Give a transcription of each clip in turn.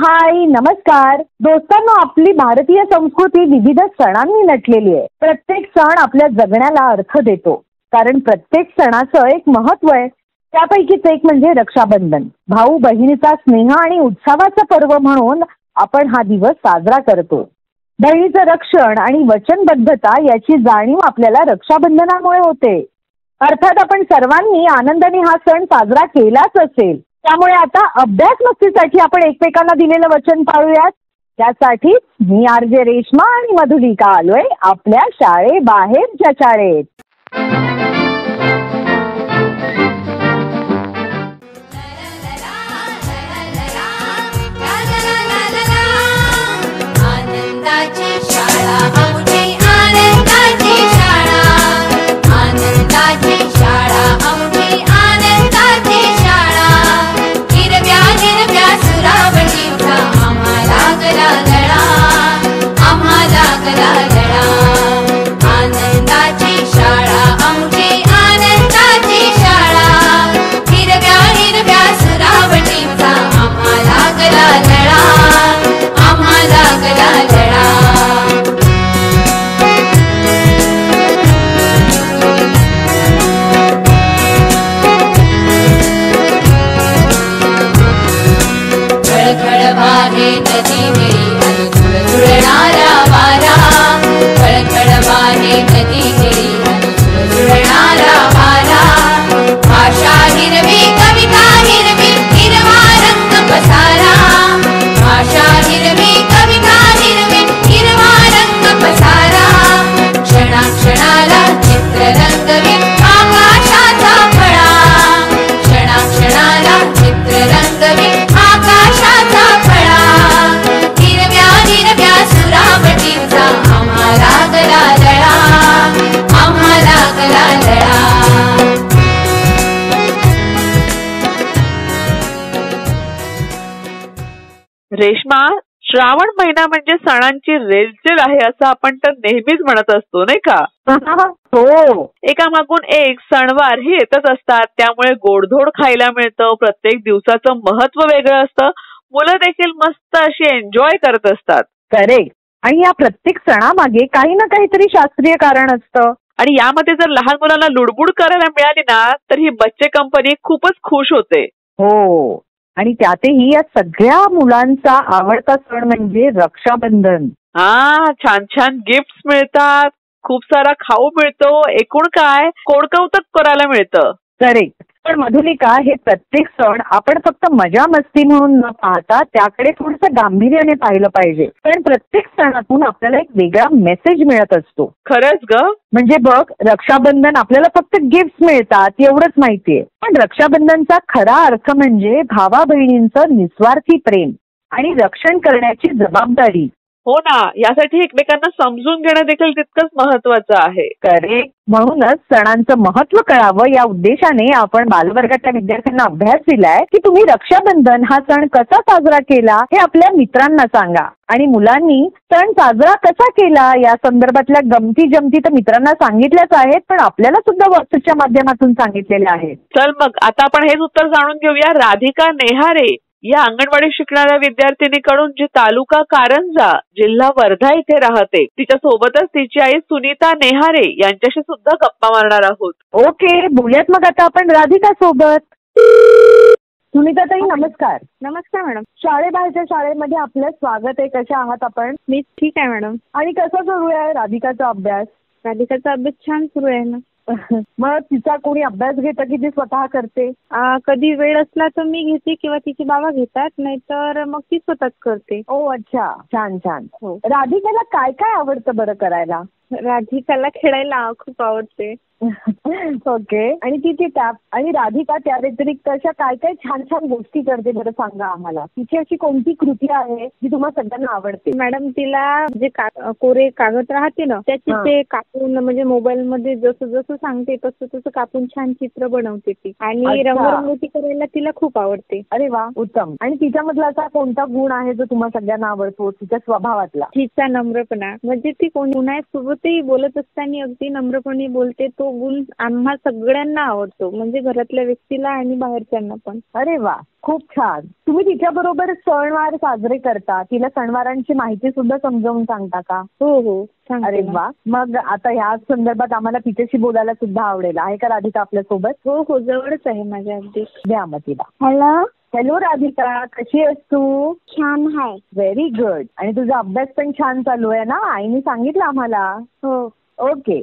हाय नमस्कार दोस्तांनो, आपली भारतीय संस्कृती विविध सणांनी नटलेली आहे. प्रत्येक सण आपल्या जगण्याला अर्थ देतो, कारण प्रत्येक सणाचं एक महत्व आहे. त्यापैकीच एक म्हणजे रक्षाबंधन. भाऊ बहिणीचा स्नेह आणि उत्सवाचा पर्व म्हणून आपण हा दिवस साजरा करतो. बहिणीचं रक्षण आणि वचनबद्धता याची जाणीव आपल्याला रक्षाबंधनामुळे होते. अर्थात आपण सर्वांनी आनंदाने हा सण साजरा केलाच असेल. त्यामुळे आता अभ्यास मस्तीसाठी आपण एकमेकांना दिलेलं वचन पाळूयात. त्यासाठी मी आरजे रेश्मा आणि मधुलिका आलोय आपल्या शाळेबाहेरच्या शाळेत. रेश्मा, श्रावण महिना म्हणजे सणांची रेलचेल आहे असं आपण तर नेहमीच म्हणत असतो, नाही का? हो. एकामागून एक सणवार हे येतच असतात. त्यामुळे गोडधोड खायला मिळतं. प्रत्येक दिवसाचं महत्व वेगळं असतं. मुलं देखील मस्त अशी एन्जॉय करत असतात. करेक्ट. आणि या प्रत्येक सणामागे काही ना काहीतरी शास्त्रीय कारण असतं. आणि यामध्ये जर लहान मुलांना लुडबुड करायला मिळाली ना तर ही बच्चे कंपनी खूपच खुश होते. हो. आणि त्यातही या सगळ्या मुलांचा आवडता सण म्हणजे रक्षाबंधन. छान छान गिफ्ट्स मिळतात, खूप सारा खाऊ मिळतो, एकूण काय कोडकौतुक करायला मिळतं. करेक्ट. पण मधुलिका, हे प्रत्येक सण आपण फक्त मजा मस्ती म्हणून न पाहता त्याकडे थोडंसं गांभीर्याने पाहिलं पाहिजे. कारण प्रत्येक सणातून आपल्याला एक वेगळा मेसेज मिळत असतो. खरंच ग. म्हणजे बघ, रक्षाबंधन आपल्याला फक्त गिफ्ट मिळतात एवढंच माहितीये, पण रक्षाबंधनचा खरा अर्थ म्हणजे भावा बहिणींचं निस्वार्थी प्रेम आणि रक्षण करण्याची जबाबदारी. हो ना, यासाठी एकमेकांना समजून घेणं देखील तितकंच महत्वाचं आहे. करेक्ट. म्हणूनच सणांचं महत्व कळावं या उद्देशाने आपण बालवर्गाच्या विद्यार्थ्यांना अभ्यास दिलाय की तुम्ही रक्षाबंधन हा सण कसा साजरा केला हे आपल्या मित्रांना सांगा. आणि मुलांनी सण साजरा कसा केला या संदर्भातल्या गमती जमती तर मित्रांना सांगितल्याच आहेत, पण आपल्याला सुद्धा व्हॉट्सअपच्या माध्यमातून सांगितलेल्या आहेत. चल मग आता आपण हेच उत्तर जाणून घेऊया राधिका नेहारे या अंगणवाडी शिकणाऱ्या विद्यार्थिनीकडून, जी तालुका कारंजा जिल्हा वर्धा इथे राहते. तिच्या सोबतच तिची आई सुनीता नेहारे यांच्याशी सुद्धा गप्पा मारणार आहोत. ओके, बोलूयात मग आता आपण राधिका सोबत. सुनीता ताई, नमस्कार. नमस्कार मॅडम. शाळेबाहेरच्या शाळेमध्ये आपलं स्वागत आहे. कशा आहात आपण? मी ठीक आहे मॅडम. आणि कसा सुरू आहे राधिकाचा अभ्यास? राधिकाचा अभ्यास छान सुरू आहे ना. मग तिचा कोणी अभ्यास घेतं की ती स्वतः करते? कधी वेळ असला तर मी घेते किंवा तिचे बाबा घेतात, नाहीतर मग ती स्वतःच करते. ओ अच्छा, छान छान. हो. राधिकाला काय काय आवडतं बरं करायला? राधिकाला खेळायला खूप आवडते. ओके. आणि तिची आणि राधिका त्या व्यतिरिक्त अशा काय काय छान छान गोष्टी करते बरं, सांगा आम्हाला. तिची अशी कोणती कृती आहे जी तुम्हाला सगळ्यांना आवडते? मॅडम, तिला जे कोरे कागद राहते ना त्याची ते कापून, म्हणजे मोबाईल मध्ये जसं जसं सांगते तसं तसं कापून छान चित्र बनवते ती. आणि रंगरंगोटी करायला तिला खूप आवडते. अरे वा, उत्तम. आणि तिच्यामधला असा कोणता गुण आहे जो तुम्हाला सगळ्यांना आवडतो तिच्या स्वभावातला? तिचा नम्रपणा. म्हणजे ती कोणी सोबत बोलते बोलत असताना अगदी नम्रपणे बोलते. तो गुण आम्हा सगळ्यांना आवडतो, म्हणजे घरातल्या व्यक्तीला आणि बाहेरच्यांना पण. अरे वा, खूप छान. तुम्ही तिच्याबरोबर सणवार साजरे करता, तिला सणवारांची माहिती सुद्धा समजावून सांगता का? हो हो सांगते अरे ना. वा. मग आता ह्या संदर्भात आम्हाला तिच्याशी बोलायला सुद्धा आवडेल. आहे का राधिका आपल्यासोबत? हो हो जवळच आहे माझ्या अगदी. द्या मग तिला. हॅलो, हॅलो राधिका, कशी आहेस तू? छान आहे. Very good. आणि तुझा अभ्यास पण छान चालू आहे ना, आईने सांगितलं आम्हाला. हो ओके.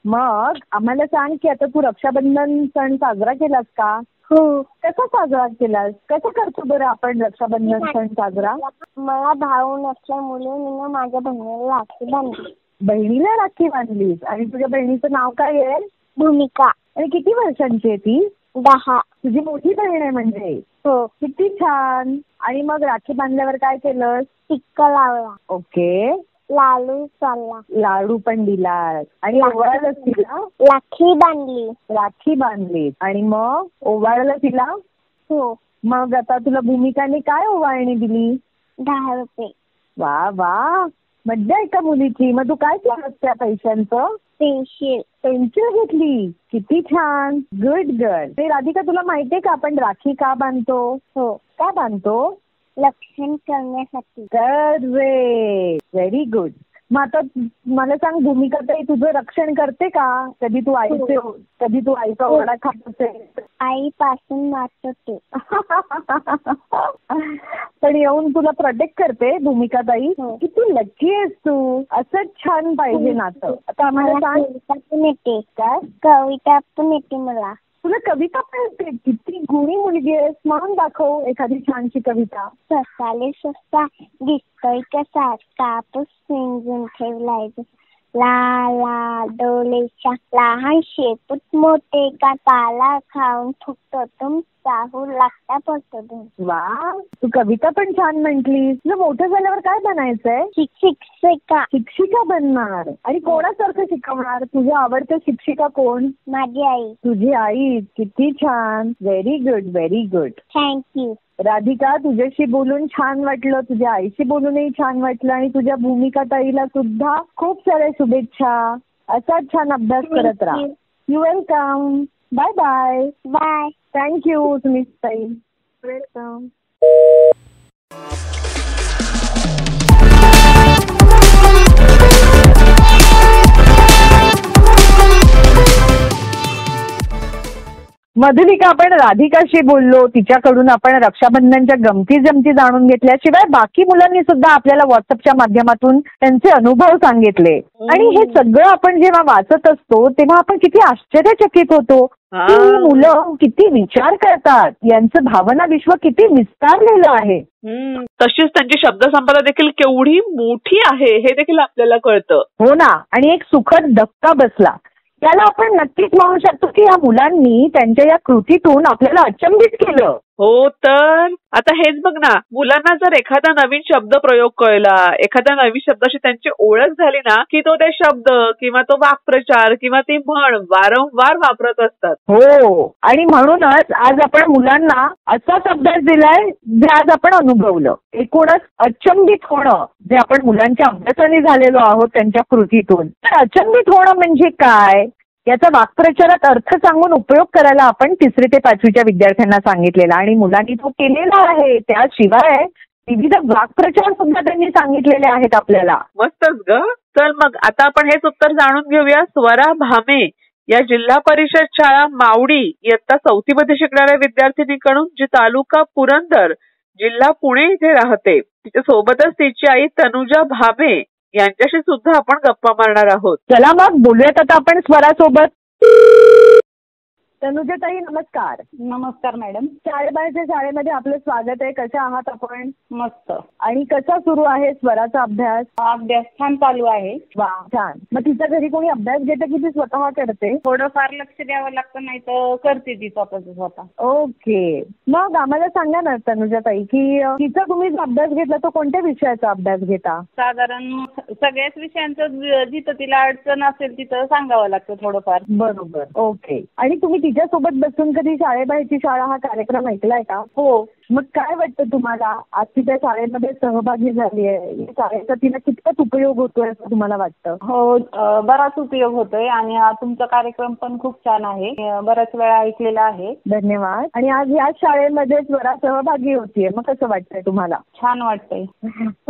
मग आम्हाला सांग की आता तू रक्षाबंधन सण साजरा केलास का? हो. कसा साजरा केलास? कसं करतो बरं आपण रक्षाबंधन सण साजरा? मला भाऊ नसल्यामुळे मी माझ्या बहिणीला राखी बांधली. बहिणीला राखी बांधलीस. आणि तुझ्या बहिणीचं नाव काय आहे? भूमिका. आणि किती वर्षांची आहे ती? 10. तुझी मोठी बहीण आहे म्हणजे. हो. किती छान. आणि मग राखी बांधल्यावर काय केलंस? टिक्का लावला. ओके. लाडू चालला. लाडू पण दिलास. आणि ओवाळलंस तिला? राखी बांधली. राखी बांधली. आणि मग ओवाळलं तिला? हो. मग आता तुला भूमिकाने काय ओवाळणी दिली? 10 रुपये. वा वा, मज्जा आहे का मुलीची. मग तू काय केलं त्या पैशांचं? पेन्सिल घेतली. किती छान. Good girl. ते राधिका, तुला माहितीये का आपण राखी का बांधतो? हो. का बांधतो? रक्षण करण्यासाठी. करेक्ट. Very good. मग आता मला सांग, भूमिका ताई तुझं रक्षण करते का? कधी तू आईचा ओरडा खात असेल? आईपासून वाचते. पण येऊन तुला प्रोटेक्ट करते भूमिका ताई. हो. किती लकी आहेस तू. असंच छान पाहिजे नातं. आता आम्हाला सांग. कविता पण येते. काय? कविता पण येते मला. तुला कविता पण येते? किती गुणी मुलगी आहेस. म्हणून दाखव एखादी छानशी कविता. ससाले ससा दिसतोय कसा, कापूस पिंजून ठेवलाय ला ला डोलेच्या, लहान शेपूट मोठे का, पाला खाऊन फुकतो तुम चाहू लागता पडतो. वा, तू कविता पण छान म्हटलीस. तुला मोठं झाल्यावर काय बनायचंय? शिक्षिका. शिक्षिका बनणार. आणि कोणासारखं शिकवणार? तुझ्या आवडत्या शिक्षिका कोण? माझी आई. तुझी आई. किती छान. Very good, very good. Thank you. Radhika, तुझ्याशी बोलून छान वाटलं. तुझ्या आईशी बोलूनही छान वाटलं. आणि तुझ्या भूमिका ताईला सुद्धा खूप साऱ्या शुभेच्छा. असाच छान अभ्यास करत राहा. You welcome. Bye bye. Bye. Thank you Sunita ताई. वेलकम. मधुलिका, आपण राधिकाशी बोललो. तिच्याकडून आपण रक्षाबंधनच्या गमती जमती जाणून घेतल्या. शिवाय बाकी मुलांनी सुद्धा आपल्याला व्हॉट्सअपच्या माध्यमातून त्यांचे अनुभव सांगितले. आणि हे सगळं आपण जेव्हा वाचत असतो तेव्हा आपण किती आश्चर्यचकित होतो की मुलं किती विचार करतात. यांचं भावना विश्व किती विस्तारलेलं आहे. तशीच त्यांची शब्दसंपदा देखील केवढी मोठी आहे हे देखील आपल्याला कळतं. हो ना. आणि एक सुखद धक्का बसला. त्याला आपण नक्कीच म्हणू शकतो की या मुलांनी त्यांच्या या कृतीतून आपल्याला अचंबित केलं. हो तर आता हेच बघ ना, मुलांना जर एखादा नवीन शब्द प्रयोग कळला, एखाद्या नवीन शब्दाशी त्यांची ओळख झाली ना, की तो ते शब्द किंवा तो वाक्प्रचार किंवा ती म्हण वारंवार वापरत असतात. हो. आणि म्हणूनच आज आपण मुलांना असाच अभ्यास दिलाय जे आज आपण अनुभवलं. एकूणच अचंबित होणं, जे आपण मुलांच्या अभ्यासाने झालेलो आहोत त्यांच्या कृतीतून. तर अचंबित होणं म्हणजे काय, याचा वाक्प्रचारात अर्थ सांगून उपयोग करायला आपण 3री ते 5वीच्या विद्यार्थ्यांना सांगितलेला. आणि मुलांनी तो केलेला आहे. त्याशिवाय विविध वाक्प्रचार सुद्धा त्यांनी सांगितलेले आहेत आपल्याला. मस्तच ग. चल मग आता आपण हेच उत्तर जाणून घेऊया स्वरा भामे या जिल्हा परिषद शाळा मावडी इयत्ता 4थी मध्ये शिकणाऱ्या विद्यार्थिनीकडून, जी तालुका पुरंदर जिल्हा पुणे इथे राहते. तिच्या सोबतच तिची आई तनुजा भामे यांच्याशी सुद्धा आपण गप्पा मारणार आहोत. चला मग बोलूयात आता आपण स्वरासोबत. तनुजाताई नमस्कार. नमस्कार मॅडम. शाळेमध्ये आपलं स्वागत आहे. कशा आहात आपण? मस्त. आणि कसा सुरू आहे स्वराचा अभ्यास? अभ्यास छान चालू आहे. वा, छान. मग तिच्या घरी कोणी अभ्यास घेतं की ती स्वतः करते? थोडंफार लक्ष द्यावं लागतं, नाही तर करते ती स्वतः. ओके. मग आम्हाला सांगा ना तनुजाताई की तिचा तुम्ही जो अभ्यास घेतला तो कोणत्या विषयाचा अभ्यास घेता? साधारण सगळ्याच विषयांचं जिथं तिला अडचण असेल तिथं सांगावं लागतं थोडंफार. बरोबर. ओके. आणि तुम्ही तिच्यासोबत बसून कधी शाळेबाहेरची शाळा हा कार्यक्रम ऐकलाय का? हो. मग काय वाटतं तुम्हाला? आज ती त्या शाळेमध्ये सहभागी झाली आहे, या शाळेचा तिला कितपत उपयोग होतोय असं तुम्हाला वाटतं? हो, बराच उपयोग होतोय आणि तुमचा कार्यक्रम पण खूप छान आहे. बऱ्याच वेळा ऐकलेला आहे. धन्यवाद. आणि आज या शाळेमध्ये स्वरा सहभागी होतीये, मग कसं वाटतंय तुम्हाला? छान वाटतंय.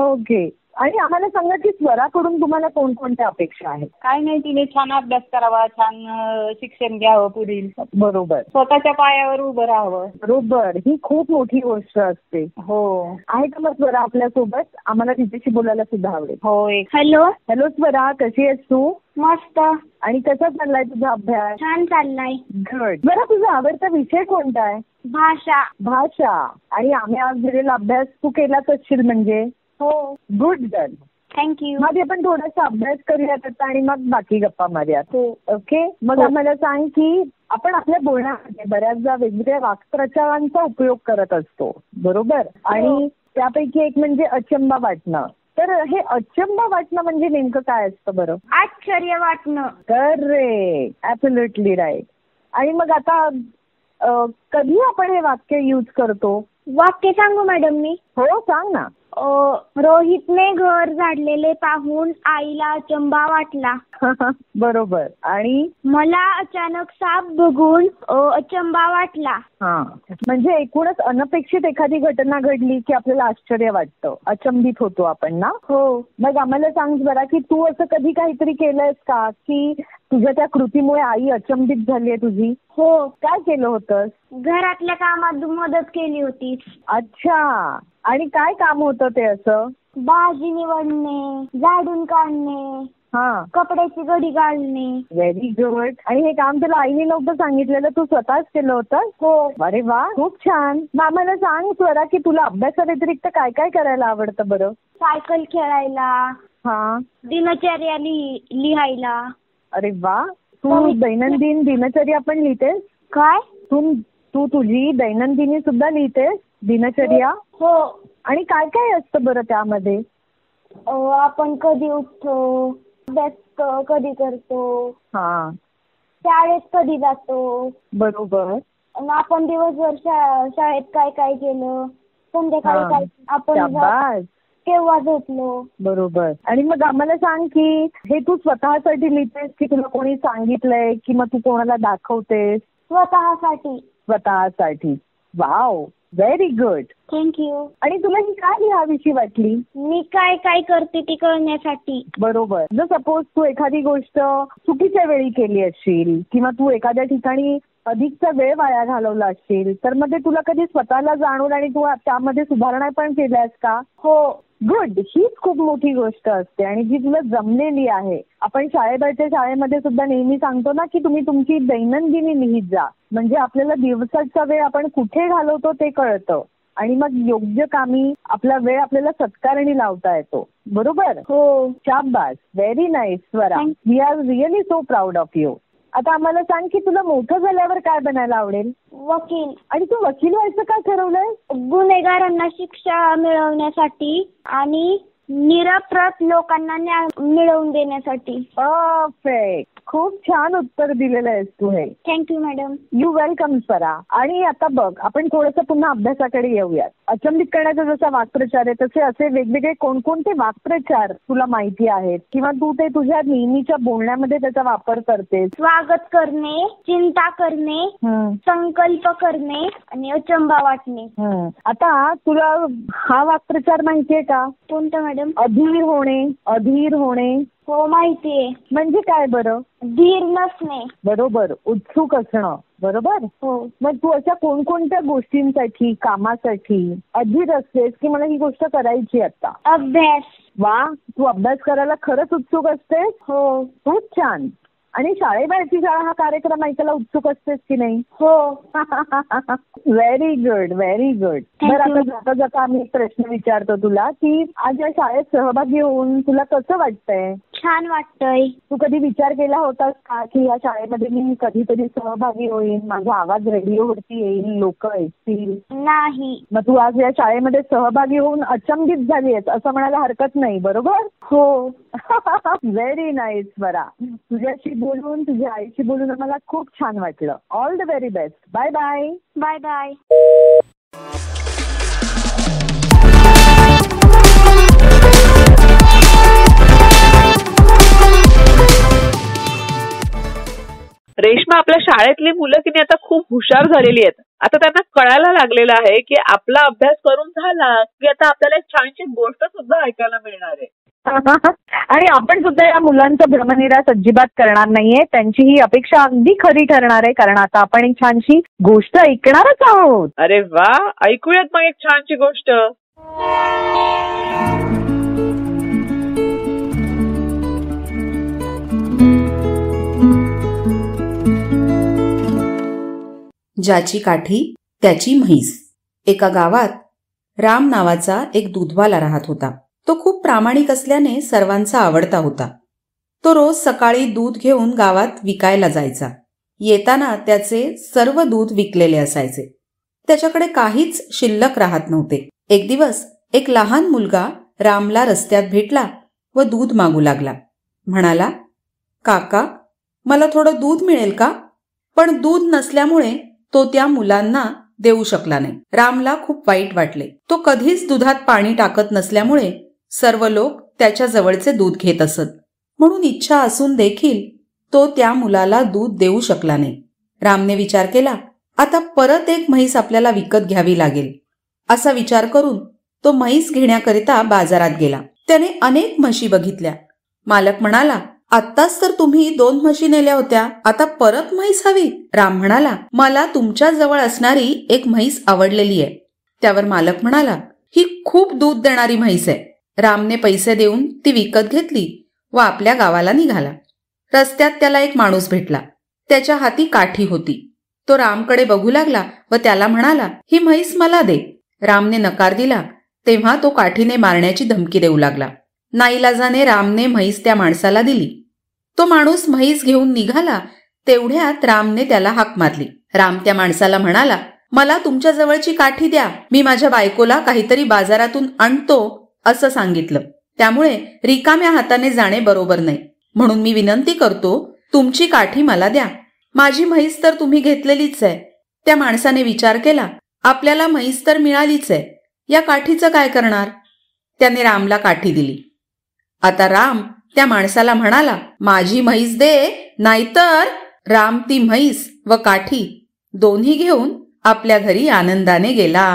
ओके. आणि आम्हाला सांगा की स्वराकडून तुम्हाला कोणकोणत्या अपेक्षा आहेत? काय नाही, तिने छान अभ्यास करावा, छान शिक्षण घ्यावं पुढील. बरोबर. स्वतःच्या पायावर उभं राहावं. बरोबर. ही खूप मोठी गोष्ट असते. हो. आहे का मग स्वरा आपल्यासोबत? आम्हाला तिच्याशी बोलायला सुद्धा आवडेल. हो. हॅलो. हॅलो स्वरा, कशी आहेस तू? मस्त. आणि कसा चाललाय तुझा अभ्यास? छान चाललाय. गुड. बरं, तुझा आवडता विषय कोणता आहे? भाषा. भाषा. आणि आम्ही आज दिलेला अभ्यास तू केलाच असशील म्हणजे? हो. Good done. थँक्यू. मग आपण थोडासा अभ्यास करूयात आता आणि मग बाकी गप्पा मारूयात. ओके. मग हो. आम्हाला सांग की आपण आपल्या बोलण्यामध्ये बऱ्याचदा वेगवेगळ्या वाक्प्रचारांचा उपयोग करत असतो, बरोबर? आणि त्यापैकी एक म्हणजे अचंबा वाटणं. तर हे अचंबा वाटणं म्हणजे नेमकं काय असतं बरं? आश्चर्य वाटणं. करेक्ट. Absolutely right. आणि मग आता कधी आपण हे वाक्य यूज करतो? वाक्य सांगू मॅडम मी? हो, सांग ना. रोहितने घर झाडलेले पाहून आईला अचंबा वाटला. बरोबर. आणि मला अचानक साप बघून अचंबा वाटला. हा, म्हणजे एकूणच अनपेक्षित एखादी घटना घडली की आपल्याला आश्चर्य वाटतं, अचंबित होतो आपण ना? हो. मग आम्हाला सांग बरं की तू असं कधी काहीतरी केलंयस का की तुझ्या त्या कृतीमुळे आई अचंबित झालीये तुझी? हो. काय केलं होतंस? घरातल्या कामात मदत केली होती. अच्छा. आणि काय काम होतं ते असं? भाजी निवडणे, झाडून काढणे, हा, कपड्याची घडी घालणे. Very good. आणि हे काम तुला आईने नव्हतं सांगितलेलं, तू स्वतःच केलं होतं? हो. अरे वा, खूप छान. मग आम्हाला सांग स्वरा की तुला अभ्यासाव्यतिरिक्त काय काय करायला आवडतं बरं? सायकल खेळायला, हा, दिनचर्या लिहायला. अरे वा. तू दैनंदिन दिनचर्या पण लिहितेस? काय? तू तुझी दैनंदिनी सुद्धा लिहितेस दिनचर्या? हो. आणि काय काय असतं बरं त्यामध्ये? आपण कधी उठतो, अभ्यास कधी करतो, हा, शाळेत कधी जातो, बरोबर. आपण दिवसभर शाळेत काय काय केलं, संध्याकाळी काय आपण केव्हा झोपलो. बरोबर. आणि मग आम्हाला सांग की हे तू स्वतःसाठी लिहितेस की तुला कोणी सांगितलंय की मग तू कोणाला दाखवतेस? स्वतःसाठी. Wow, very good. थँक्यू. आणि तुला ही काय लिहावीशी वाटली? मी काय काय करते ती कळण्यासाठी. बरोबर. जर सपोज तू एखादी गोष्ट चुकीच्या वेळी केली असशील किंवा तू एखाद्या ठिकाणी अधिकचा वेळ वाया घालवला असशील तर मग ते तुला कधी स्वतःला जाणून आणि तू त्यामध्ये सुधारणा पण केल्यास का? हो. गुड. हीच खूप मोठी गोष्ट असते आणि जी तुला जमलेली आहे. आपण शाळेबाहेरच्या शाळेमध्ये सुद्धा नेहमी सांगतो ना की तुम्ही तुमची दैनंदिनी लिहित जा, म्हणजे आपल्याला दिवसाचा वेळ आपण कुठे घालवतो ते कळतं आणि मग योग्य कामी आपला वेळ आपल्याला सत्कारणी लावता येतो. बरोबर? हो. शाबास. Very nice Swara. We are really so proud of you. आता आम्हाला सांग की तुला मोठं झाल्यावर काय बनायला आवडेल? वकील. आणि तू वकील व्हायचं का ठरवलंय? गुन्हेगारांना शिक्षा मिळवण्यासाठी आणि निरपराध लोकांना न्याय मिळवून देण्यासाठी. परफेक्ट. खूप छान उत्तर दिलेलं आहेस तू हे. Thank you madam. You welcome Swara. आणि आता बघ, आपण थोडंसं पुन्हा अभ्यासाकडे येऊयात. अचंबित करण्याचा जसा वाक्प्रचार आहे तसे असे वेगवेगळे कोणकोणते वाक्प्रचार तुला माहिती आहेत किंवा तू ते तुझ्या नेहमीच्या बोलण्यामध्ये त्याचा वापर करतेस? स्वागत करणे, चिंता करणे, संकल्प करणे आणि अचंबा वाटणे. आता तुला हा वाक्प्रचार माहितीये का? कोणता मॅडम? अधीर होणे. अधीर होणे. हो, माहितीये. म्हणजे काय बरं? धीर नसणे. बरोबर. उत्सुक असणं. बरोबर. हो. मग तू अशा कोणकोणत्या गोष्टींसाठी, कामासाठी अधीर असतेस की मला ही गोष्ट करायची आता? अभ्यास. वा, तू अभ्यास करायला खरंच उत्सुक असतेस? हो. खूप छान. आणि शाळेबाहेरची शाळा हा कार्यक्रम ऐकायला उत्सुक असतेस की नाही? हो. Very good, very good. बरं, आता जाता जाता आम्ही एक प्रश्न विचारतो तुला की आज या शाळेत सहभागी होऊन तुला कसं वाटतंय? छान वाटतंय. तू कधी विचार केला होतास का की या शाळेमध्ये मी कधीतरी सहभागी होईन, माझा आवाज रेडिओवरती येईल, लोक ऐकतील? नाही. मग तू आज या शाळेमध्ये सहभागी होऊन अचंबित झाली आहेस असं म्हणायला हरकत नाही, बरोबर? हो. व्हेरी नाईस बरा. तुझ्याशी बोलून, तुझ्या आईशी बोलून मला खूप छान वाटलं. All the very best. Bye bye. Bye bye. Reshma, आपल्या शाळेतली मुलं की नाही आता खूप हुशार झालेली आहेत. आता त्यांना कळायला लागलेलं आहे की आपला अभ्यास करून झाला की आता आपल्याला एक छानशी गोष्ट सुद्धा ऐकायला मिळणार आहे. आणि आपण सुद्धा या मुलांचा भ्रमनिरास अजिबात करणार नाहीये. त्यांची ही अपेक्षा अगदी खरी ठरणार आहे, कारण आता आपण एक छानशी गोष्ट ऐकणारच आहोत. अरे वा, ऐकूयात मग एक छानशी गोष्ट. ज्याची काठी त्याची म्हैस. एका गावात राम नावाचा एक दूधवाला राहत होता. तो खूप प्रामाणिक असल्याने सर्वांचा आवडता होता. तो रोज सकाळी दूध घेऊन गावात विकायला जायचा. येताना त्याचे सर्व दूध विकलेले असायचे. त्याच्याकडे काहीच शिल्लक राहत नव्हते. एक दिवस एक लहान मुलगा रामला रस्त्यात भेटला व दूध मागू लागला. म्हणाला, काका, मला थोडं दूध मिळेल का? पण दूध नसल्यामुळे तो त्या मुलांना देऊ शकला नाही. रामला खूप वाईट वाटले. तो कधीच दुधात पाणी टाकत नसल्यामुळे सर्व लोक त्याच्या जवळचे दूध घेत असत. म्हणून इच्छा असून देखील तो त्या मुलाला दूध देऊ शकला नाही. रामने विचार केला, आता परत एक म्हैस आपल्याला विकत घ्यावी लागेल. असा विचार करून तो म्हैस घेण्याकरिता बाजारात गेला. त्याने अनेक म्हशी बघितल्या. मालक म्हणाला, आत्ताच तर तुम्ही 2 म्हशी नेल्या होत्या, आता परत म्हैस हवी? राम म्हणाला, मला तुमच्या जवळ असणारी एक म्हैस आवडलेली आहे. त्यावर मालक म्हणाला, ही खूप दूध देणारी म्हैस आहे. रामने पैसे देऊन ती विकत घेतली व आपल्या गावाला निघाला. रस्त्यात त्याला एक माणूस भेटला. त्याच्या हाती काठी होती. तो रामकडे बघू लागला व त्याला म्हणाला, ही म्हैस मला दे. रामने नकार दिला तेव्हा तो काठीने मारण्याची धमकी देऊ लागला. नाईलाजाने रामने म्हैस त्या माणसाला दिली. तो माणूस म्हैस घेऊन निघाला. तेवढ्यात रामने त्याला हाक मारली. राम त्या माणसाला म्हणाला, मला तुमच्या जवळची काठी द्या. मी माझ्या बायकोला काहीतरी बाजारातून आणतो असं सांगितलं. त्यामुळे रिकाम्या हाताने जाणे बरोबर नाही. म्हणून मी विनंती करतो, तुमची काठी मला द्या. माझी म्हैस तर तुम्ही घेतलेलीच आहे. त्या माणसाने विचार केला, आपल्याला म्हैस तर मिळालीच आहे, या काठीचं काय करणार? त्याने रामला काठी दिली. आता राम त्या माणसाला म्हणाला, माझी म्हैस दे, नाहीतर. राम ती म्हैस व काठी दोन्ही घेऊन आपल्या घरी आनंदाने गेला.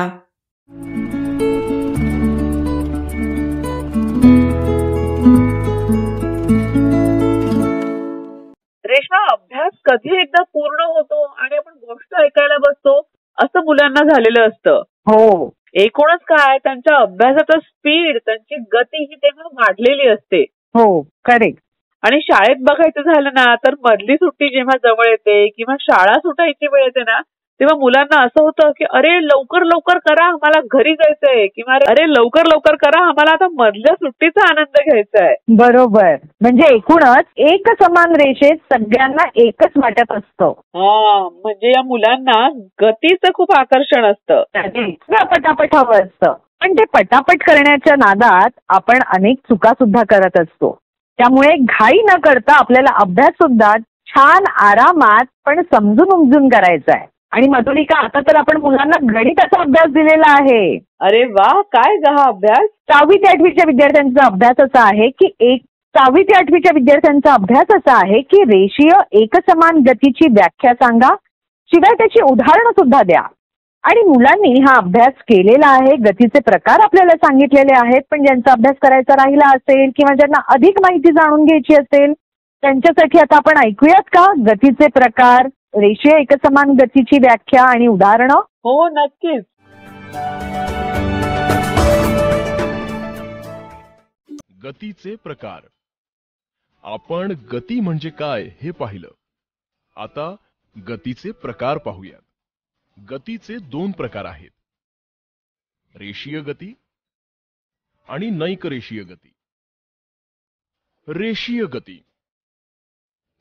रेश्मा, अभ्यास कधी एकदा पूर्ण होतो आणि आपण गोष्ट ऐकायला बसतो असं मुलांना झालेलं असतं. हो. एकूणच काय, त्यांच्या अभ्यासाचं स्पीड, त्यांची गती ही तेव्हा वाढलेली असते. हो, करेक्ट. आणि शाळेत बघायचं झालं ना तर मधली सुट्टी जेव्हा जवळ येते किंवा शाळा सुटायची वेळ येते ना, तेव्हा मुलांना असं होतं की अरे लवकर लवकर करा, आम्हाला घरी जायचंय, किंवा अरे लवकर लवकर करा, आम्हाला आता मधल्या सुट्टीचा आनंद घ्यायचा आहे. बरोबर. म्हणजे एकूणच एक समान रेषेत सगळ्यांना एकच वाटत असतं. म्हणजे या मुलांना गतीचं खूप आकर्षण असतं. पटापट हवं असतं. पण ते पटापट करण्याच्या नादात आपण अनेक चुका सुद्धा करत असतो. त्यामुळे घाई न करता आपल्याला अभ्यास सुद्धा छान आरामात पण समजून उमजून करायचा आहे. आणि मधुलिका, आता तर आपण मुलांना गणिताचा अभ्यास दिलेला आहे. अरे वा, काय हा अभ्यास? 6वी ते 8वीच्या विद्यार्थ्यांचा अभ्यास असा आहे की 6वी ते 8वीच्या विद्यार्थ्यांचा अभ्यास असा आहे की रेषीय एकसमान गतीची व्याख्या सांगा, शिवाय त्याची उदाहरणं सुद्धा द्या. आणि मुलांनी हा अभ्यास केलेला आहे. गतीचे प्रकार आपल्याला सांगितलेले आहेत. पण ज्यांचा अभ्यास करायचा राहिला असेल किंवा ज्यांना अधिक माहिती जाणून घ्यायची असेल त्यांच्यासाठी आता आपण ऐकूयात का गतीचे प्रकार, रेषीय एकसमान गतीची व्याख्या आणि उदाहरणं? हो, नक्कीच. गतीचे प्रकार. आपण गती म्हणजे काय हे पाहिलं. आता गतीचे प्रकार पाहूयात. गतीचे 2 प्रकार आहेत, रेषीय गती आणि नैक रेषीय गती. रेषीय गती.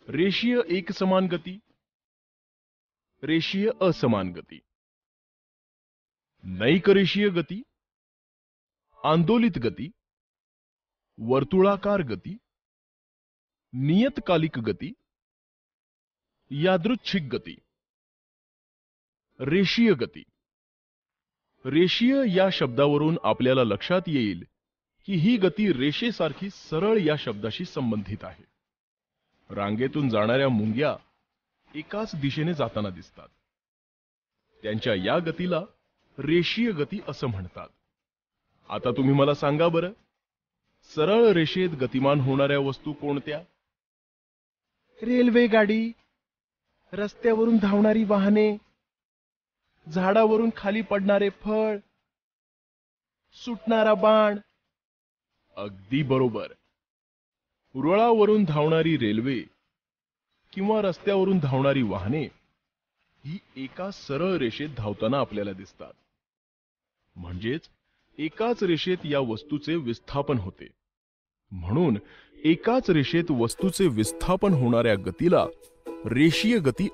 रेषीय एकसमान गती, रेषीय असमान गती. नैक रेषीय गती, आंदोलित गती, वर्तुळाकार गती, नियतकालिक गती, यादृच्छिक गती. रेषीय गती. रेषीय या शब्दावरून आपल्याला लक्षात येईल की ही गती रेषेसारखी सरळ या शब्दाशी संबंधित आहे. रांगेतून जाणाऱ्या मुंग्या एकाच दिशेने जाताना दिसतात. त्यांच्या या गतीला रेषीय गती असं म्हणतात. आता तुम्ही मला सांगा बरं, सरळ रेषेत गतिमान होणाऱ्या वस्तू कोणत्या? रेल्वे गाडी, रस्त्यावरून धावणारी वाहने, झाडावरून खाली पडणारे फळ, सुटणारा बाण. अगदी बरोबर. रुळावरून धावणारी रेल्वे किंवा रस्त्यावरून धावणारी वाहने ही एका सरळ रेषेत धावताना आपल्याला दिसतात. म्हणजेच एकाच रेषेत या वस्तूचे विस्थापन होते. म्हणून एकाच रेषेत वस्तूचे विस्थापन होणाऱ्या गतीला रेषीय गती.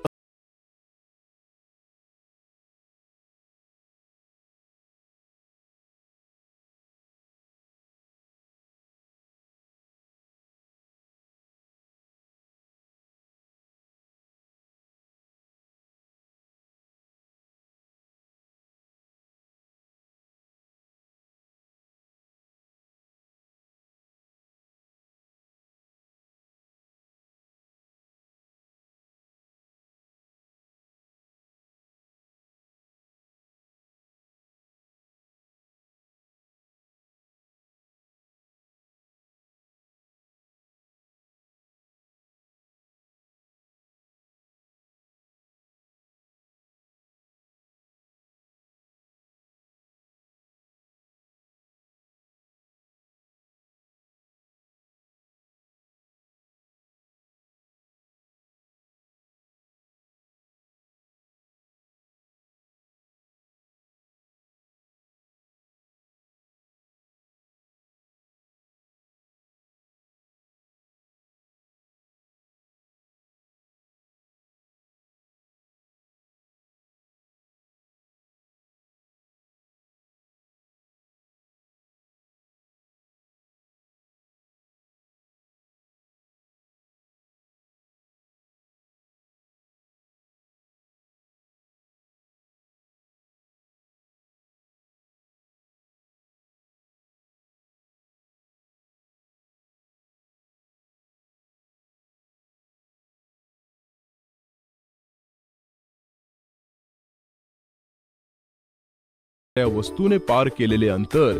त्या वस्तूने पार केलेले अंतर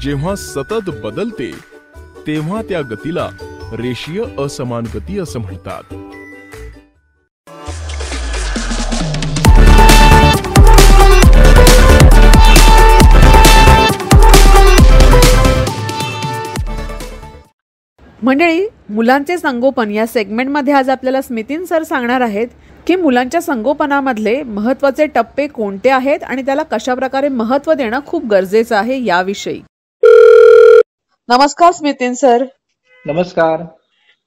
जेव्हा सतत बदलते तेव्हा त्या गतीला रेषीय असमान गती असं म्हणतात. मंडळी, मुलांचे संगोपन या सेगमेंटमध्ये आज आपल्याला स्मितीन सर सांगणार आहेत की मुलांच्या संगोपनामधले महत्त्वाचे टप्पे कोणते आहेत आणि त्याला कशा प्रकारे महत्त्व देणं खूप गरजेचं आहे याविषयी. नमस्कार स्मितीन सर. नमस्कार.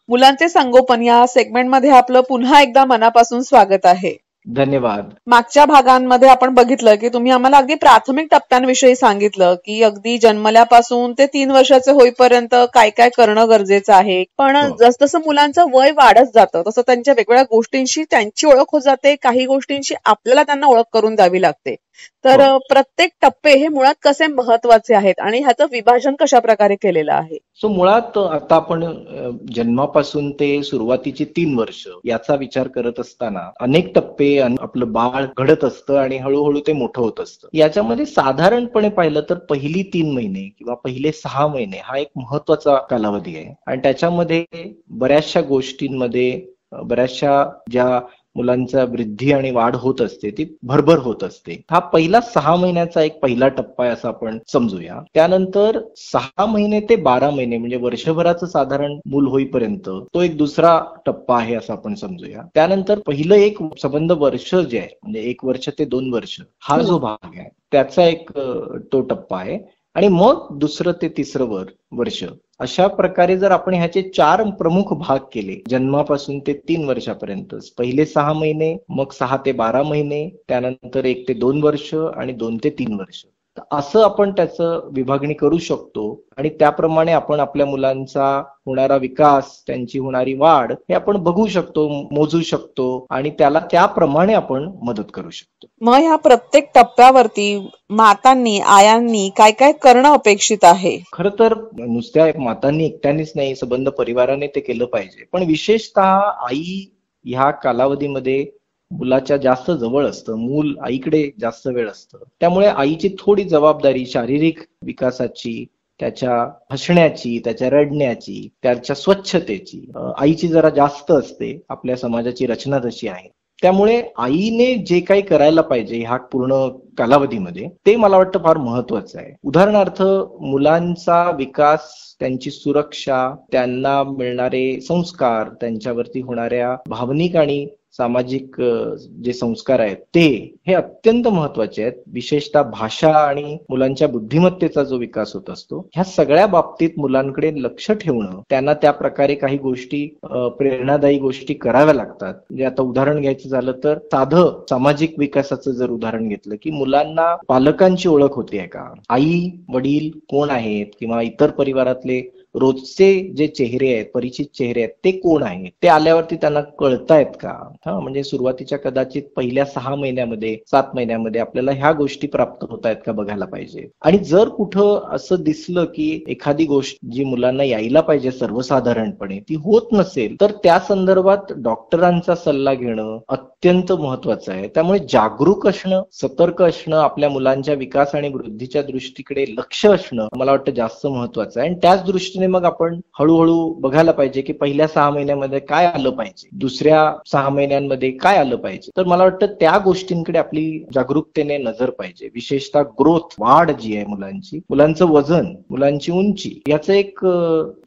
मुलांचे संगोपन या सेगमेंटमध्ये आपलं पुन्हा एकदा मनापासून स्वागत आहे. धन्यवाद. मागच्या भागांमध्ये आपण बघितलं की तुम्ही आम्हाला अगदी प्राथमिक टप्प्यांविषयी सांगितलं की अगदी जन्मल्यापासून ते 3 वर्षाचे होईपर्यंत काय काय करणं गरजेचं आहे. पण जसजसं मुलांचं वय वाढत जातं तसं त्यांच्या वेगवेगळ्या गोष्टींशी त्यांची ओळख होत जाते. काही गोष्टींची आपल्याला त्यांना ओळख करून द्यावी लागते. तर प्रत्येक टप्पे हे मुळात कसे महत्वाचे आहेत आणि ह्याचं विभाजन कशा प्रकारे केलेलं आहे? मुळात आता आपण जन्मापासून ते सुरुवातीची 3 वर्ष याचा विचार करत असताना अनेक टप्पे आपलं बाळ घडत असतं आणि हळूहळू ते मोठं होत असतं. याच्यामध्ये साधारणपणे पाहिलं तर पहिली 3 महिने किंवा पहिले 6 महिने हा एक महत्वाचा कालावधी आहे आणि त्याच्यामध्ये बऱ्याचशा गोष्टींमध्ये बऱ्याचशा ज्या मुलांचा वृद्धी आणि वाढ होत असते ती भरभर होत असते. हा पहिला 6 महिन्याचा एक पहिला टप्पा आहे असं आपण समजूया. त्यानंतर 6 महिने ते 12 महिने म्हणजे वर्षभराचं साधारण मूल होईपर्यंत तो एक दुसरा टप्पा आहे असं आपण समजूया. त्यानंतर पहिलं एक संबंध वर्ष जे आहे म्हणजे 1 वर्ष ते 2 वर्ष हा जो भाग आहे त्याचा एक तो टप्पा आहे आणि मग दुसरं ते तिसरं वर्ष अशा प्रकारे जर आपण ह्याचे 4 प्रमुख भाग केले, जन्मापासून ते 3 वर्षापर्यंत, पहिले 6 महिने, मग 6 ते 12 महिने, त्यानंतर 1 ते 2 वर्ष आणि 2 ते 3 वर्ष, असं आपण त्याचं विभागणी करू शकतो. आणि त्याप्रमाणे आपण आपल्या मुलांचा होणारा विकास, त्यांची होणारी वाढ हे आपण बघू शकतो, मोजू शकतो आणि त्याला त्याप्रमाणे आपण मदत करू शकतो. मग ह्या प्रत्येक टप्प्यावरती मातांनी, आयांनी काय काय करणं अपेक्षित आहे? खरं तर नुसत्या मातांनी एकट्यानेच नाही, संबंध परिवाराने ते केलं पाहिजे. पण विशेषतः आई ह्या कालावधीमध्ये मुलाच्या जास्त जवळ असतं, मूल आईकडे जास्त वेळ असतं. त्यामुळे आईची थोडी जबाबदारी शारीरिक विकासाची, त्याच्या हसण्याची, त्याच्या रडण्याची, त्याच्या स्वच्छतेची आईची जरा जास्त असते. आपल्या समाजाची रचना तशी आहे. त्यामुळे आईने जे काही करायला पाहिजे ह्या पूर्ण कालावधीमध्ये, ते मला वाटतं फार महत्वाचं आहे. उदाहरणार्थ, मुलांचा विकास, त्यांची सुरक्षा, त्यांना मिळणारे संस्कार, त्यांच्यावरती होणाऱ्या भावनिक आणि सामाजिक जे संस्कार आहेत ते हे अत्यंत महत्वाचे आहेत. विशेषतः भाषा आणि मुलांच्या बुद्धिमत्तेचा जो विकास होत असतो, ह्या सगळ्या बाबतीत मुलांकडे लक्ष ठेवणं, त्यांना त्या प्रकारे काही गोष्टी, प्रेरणादायी गोष्टी कराव्या लागतात. म्हणजे आता उदाहरण घ्यायचं झालं तर, साधं सामाजिक विकासाचं जर उदाहरण घेतलं की मुलांना पालकांची ओळख होते का, आई वडील कोण आहेत किंवा इतर परिवारातले रोजचे जे चेहरे आहेत, परिचित चेहरे आहेत, ते कोण आहेत, ते आल्यावरती त्यांना कळतायत का. म्हणजे सुरुवातीच्या कदाचित पहिल्या 6 महिन्यामध्ये, 7 महिन्यामध्ये आपल्याला ह्या गोष्टी प्राप्त होत आहेत का बघायला पाहिजे. आणि जर कुठं असं दिसलं की एखादी गोष्ट जी मुलांना यायला पाहिजे सर्वसाधारणपणे ती होत नसेल, तर त्या संदर्भात डॉक्टरांचा सल्ला घेणं अत्यंत महत्वाचं आहे. त्यामुळे जागरूक असणं, सतर्क असणं, आपल्या मुलांच्या विकास आणि वृद्धीच्या दृष्टीकडे लक्ष असणं मला वाटतं जास्त महत्वाचं आहे. आणि त्याच दृष्टीने मग आपण हळूहळू बघायला पाहिजे की पहिल्या 6 महिन्यामध्ये काय आलं पाहिजे, दुसऱ्या 6 महिन्यांमध्ये काय आलं पाहिजे. तर मला वाटतं त्या गोष्टींकडे आपली जागरूकतेने नजर पाहिजे. विशेषतः ग्रोथ, वाढ जी आहे मुलांची, मुलांचं वजन, मुलांची उंची, याचं एक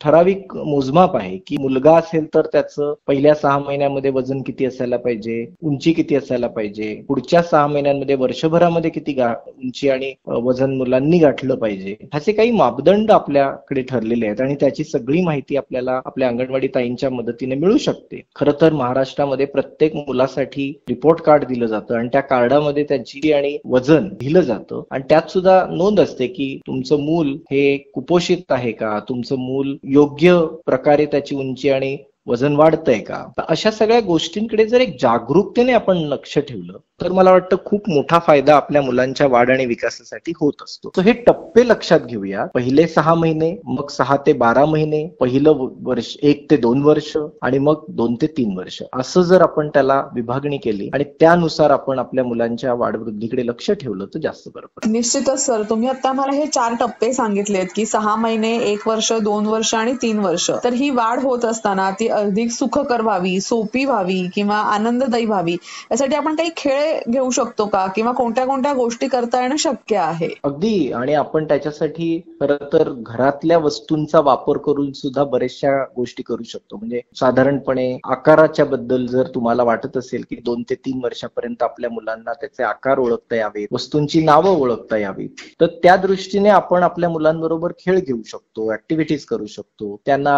ठराविक मोजमाप आहे की मुलगा असेल तर त्याचं पहिल्या 6 महिन्यामध्ये वजन किती असायला पाहिजे, उंची किती असायला पाहिजे, पुढच्या 6 महिन्यांमध्ये, वर्षभरामध्ये किती उंची आणि वजन मुलांनी गाठलं पाहिजे. ह्याचे काही मापदंड आपल्याकडे ठरलेले आहेत आणि त्याची सगळी माहिती आपल्याला आपल्या अंगणवाडी ताईंच्या मदतीने मिळू शकते. खरं तर महाराष्ट्रामध्ये प्रत्येक मुलासाठी रिपोर्ट कार्ड दिलं जातं आणि त्या कार्डामध्ये त्याची आणि वजन लिहिलं जातं आणि त्यात सुद्धा नोंद असते की तुमचं मूल हे कुपोषित आहे का, तुमचं मूल योग्य प्रकारे त्याची उंची आणि वजन वाढतंय का. अशा सगळ्या गोष्टींकडे जर एक जागरूकतेने आपण लक्ष ठेवलं तर मला वाटतं खूप मोठा फायदा आपल्या मुलांच्या वाढ आणि विकासासाठी होत असतो. तर हे टप्पे लक्षात घेऊया. पहिले 6 महिने, मग 6 ते 12 महिने, पहिलं वर्ष 1 ते 2 वर्ष आणि मग 2 ते 3 वर्ष, असं जर आपण त्याला विभागणी केली आणि त्यानुसार आपण आपल्या मुलांच्या वाढवृद्धीकडे लक्ष ठेवलं तर जास्त बरं पडेल. निश्चितच सर, तुम्ही आता मला हे 4 टप्पे सांगितलेत की 6 महिने, 1 वर्ष, 2 वर्ष आणि 3 वर्ष. तर ही वाढ होत असताना ती अधिक सुखकर व्हावी, सोपी व्हावी किंवा आनंददायी व्हावी, यासाठी आपण काही खेळ घेऊ शकतो का, किंवा कोणत्या कोणत्या गोष्टी करता येणं शक्य आहे? अगदी. आणि आपण त्याच्यासाठी खरं तर घरातल्या वस्तूंचा वापर करून सुद्धा बऱ्याचशा गोष्टी करू शकतो. म्हणजे साधारणपणे आकाराच्या बद्दल जर तुम्हाला वाटत असेल की 2 ते 3 वर्षापर्यंत आपल्या मुलांना त्याचे आकार ओळखता यावेत, वस्तूंची नावं ओळखता यावीत, तर त्या दृष्टीने आपण आपल्या मुलांबरोबर खेळ घेऊ शकतो, ऍक्टिव्हिटीज करू शकतो. त्यांना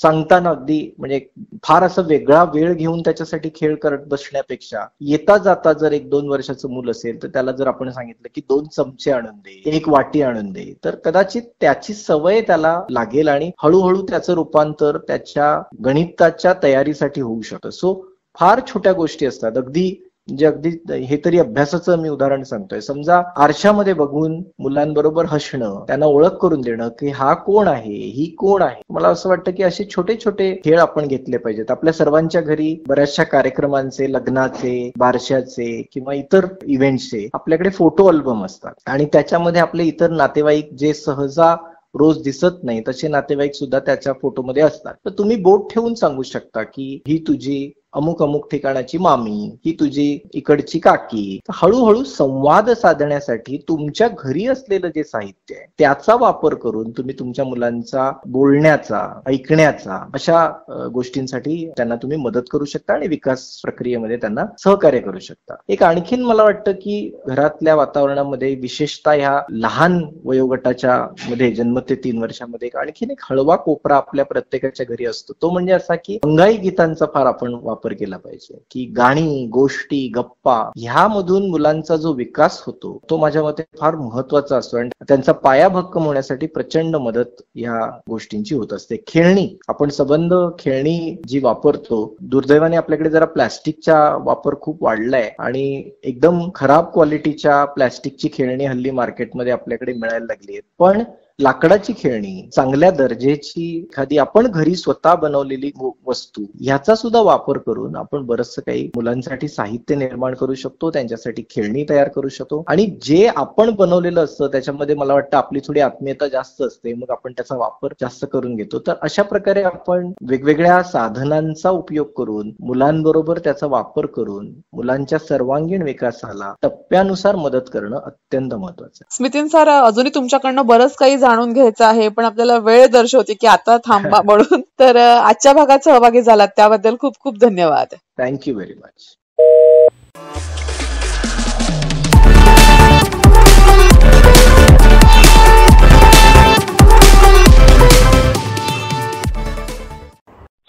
सांगताना अगदी म्हणजे फार असं वेगळा वेळ घेऊन त्याच्यासाठी खेळ करत बसण्यापेक्षा येता जाता जर 1-2 वर्षाचं मूल असेल तर त्याला जर आपण सांगितलं की 2 चमचे आणून दे, 1 वाटी आणून दे, तर कदाचित त्याची सवय त्याला लागेल आणि हळूहळू त्याचं रूपांतर त्याच्या गणिताच्या तयारीसाठी होऊ शकतं. सो फार छोट्या गोष्टी असतात. अगदी हे तरी अभ्यासाचं मी उदाहरण सांगतोय. समजा आरशामध्ये बघून मुलांबरोबर हसणं, त्यांना ओळख करून देणं की हा कोण आहे, ही कोण आहे. मला असं वाटतं की असे छोटे छोटे खेळ आपण घेतले पाहिजेत. आपल्या सर्वांच्या घरी बऱ्याचशा कार्यक्रमांचे, लग्नाचे, बारशाचे किंवा इतर इव्हेंटचे आपल्याकडे फोटो अल्बम असतात आणि त्याच्यामध्ये आपले इतर नातेवाईक जे सहजा रोज दिसत नाही तसे नातेवाईक सुद्धा त्याच्या फोटोमध्ये असतात. तर तुम्ही बोट ठेवून सांगू शकता की ही तुझी अमुक अमुक ठिकाणाची मामी, ही तुझी इकडची काकी. हळूहळू संवाद साधण्यासाठी तुमच्या घरी असलेलं जे साहित्य आहे त्याचा वापर करून तुम्ही तुमच्या मुलांचा बोलण्याचा, ऐकण्याचा अशा गोष्टींसाठी त्यांना तुम्ही मदत करू शकता आणि विकास प्रक्रियेमध्ये त्यांना सहकार्य करू शकता. एक आणखीन मला वाटतं की घरातल्या वातावरणामध्ये विशेषतः ह्या लहान वयोगटाच्या मध्ये जन्म ते 3 वर्षामध्ये आणखीन एक हळवा कोपरा आपल्या प्रत्येकाच्या घरी असतो. तो म्हणजे असा की अंगाई गीतांचा फार आपण वापर केला पाहिजे, की गाणी, गोष्टी, गप्पा ह्यामधून मुलांचा जो विकास होतो तो माझ्या मते फार महत्वाचा असतो आणि त्यांचा पाया भक्कम होण्यासाठी प्रचंड मदत या गोष्टींची होत असते. खेळणी, आपण सबंध खेळणी जी वापरतो, दुर्दैवाने आपल्याकडे जरा प्लास्टिकचा वापर खूप वाढलाय आणि एकदम खराब क्वालिटीच्या प्लास्टिकची खेळणी हल्ली मार्केटमध्ये आपल्याकडे मिळायला लागली आहेत. पण लाकडाची खेळणी, चांगल्या दर्जाची एखादी आपण घरी स्वतः बनवलेली वस्तू ह्याचा सुद्धा वापर करून आपण बरंचसं काही मुलांसाठी साहित्य निर्माण करू शकतो, त्यांच्यासाठी खेळणी तयार करू शकतो. आणि जे आपण बनवलेलं असतं त्याच्यामध्ये मला वाटतं आपली थोडी आत्मीयता जास्त असते, मग आपण त्याचा वापर जास्त करून घेतो. तर अशा प्रकारे आपण वेगवेगळ्या साधनांचा उपयोग करून मुलांबरोबर त्याचा वापर करून मुलांच्या सर्वांगीण विकासाला टप्प्यानुसार मदत करणं अत्यंत महत्वाचं आहे. स्मितीन सर, अजूनही तुमच्याकडनं बरंच काही जाणून घ्यायचं आहे, पण आपल्याला वेळ दर्शवते की आता थांबा म्हणून. तर आजच्या भागात सहभागी झालात त्याबद्दल खूप खूप धन्यवाद. Thank you very much.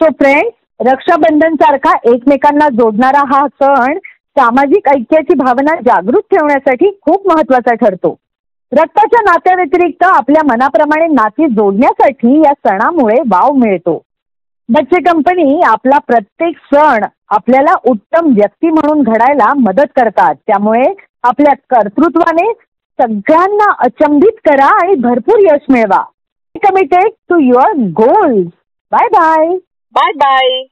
So friends, Rakshabandhan सारखा एकमेकांना जोडणारा हा सण सामाजिक ऐक्याची भावना जागृत ठेवण्यासाठी खूप महत्वाचा ठरतो. रक्ताच्या नात्याव्यतिरिक्त आपल्या मनाप्रमाणे नाती जोडण्यासाठी या सणामुळे वाव मिळतो. बच्चे कंपनी आपला प्रत्येक सण आपल्याला उत्तम व्यक्ती म्हणून घडायला मदत करतात. त्यामुळे आपल्या कर्तृत्वाने सगळ्यांना अचंबित करा आणि भरपूर यश मिळवा. Committed to your goals. Bye bye. Bye bye.